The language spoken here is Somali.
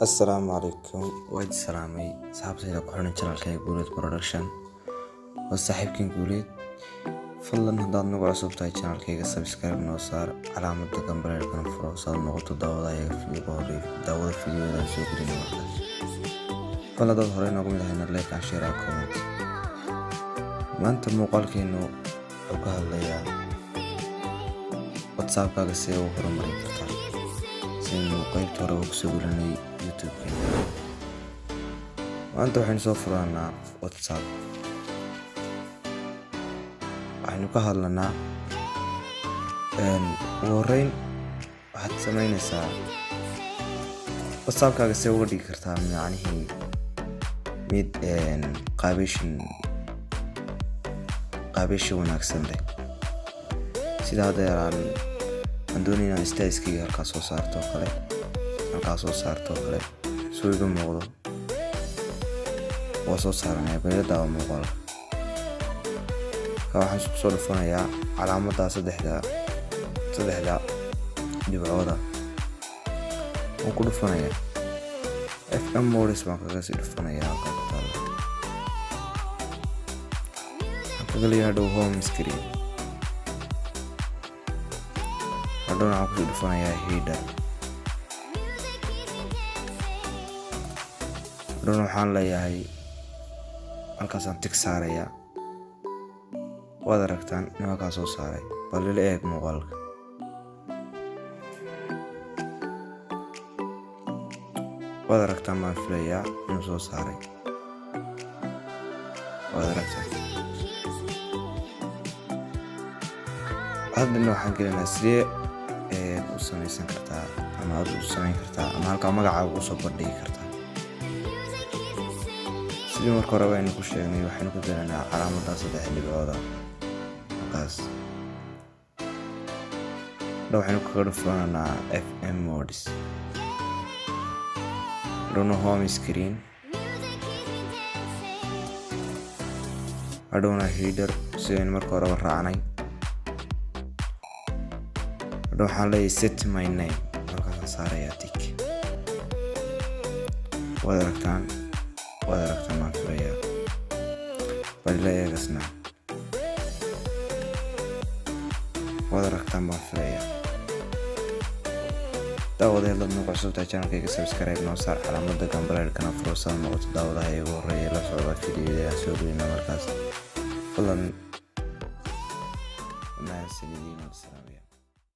السلام عليكم وايد سلامي صاحبتي ku xiran channelkayga Guuleed Production waa saaxiibkeen Guuleed fadlan haddaad nagu cusub tahay channelkayga subscribe noo saar calaamadda gambareelkana furo saad noqoto daawada fiidiyoda soo gelin markaas fadlan dad hore noogu mid ahayna like and share and comment maanta muuqaalkeenu wuxuu ka hadlayaa WhatsApp-kaaga si uu horumarin kartaa sidii qaybta hore ugu soo gelinay YouTube maanta waxaan soo furaanaa WhatsApp waxaan ka hadlanaa warrayn waxaad samaynaysaa WhatsApp-kaaga si uga dhigi kartaa macnihii mid qaabisho wanaagsan leh sida hadda aan doonayna style-skiga halkaas soo saarto kale soo iga muuqdo waa soo saaranaya beelada muuqaal waxaan isku soo dhufanayaa calaamadda saddexda dhibcooda waan ku dhufanayaa FM modis baan kaga sii dhufanayaa qaybtaada waxaan kaga leeyahay home screen hadhoona waxaan kusii dhufanayaa header hadhoona waxaan leeyahay halkaasaan tig saarayaa waad aragtaan nimankaa soo saaray bal ila eeg muuqaalka waad aragtaan baan filayaa inuu soo saaray waad aragtaan haddana waxaan gelinayaa sidee u samaysan kartaa ama aad u samayn kartaa ama halkaa magacaaga usoo bandhigi kartaa sidii marka hore baynu ku sheegnay waxaynu ku gelinaa calaamadda saddex dhibcooda halkaas waxaynu kaga dhufananaa FM modis hadhowna home screen hadhowna header sidaynu marka horeba raacnay hadhow waxaan leeyahay set my name halkaasaan saarayaa tig waad aragtaan baan filayaa bal ila eegasna waad aragtaan baan filayaa daawadee dad nagu cusub tahay channelkayga subscribe noo saar calaamadda gambareelkana furo saad noqoto daawadaha igu horreeya la socda fiidiyoda aan soo gelina markaas fadlan Sidee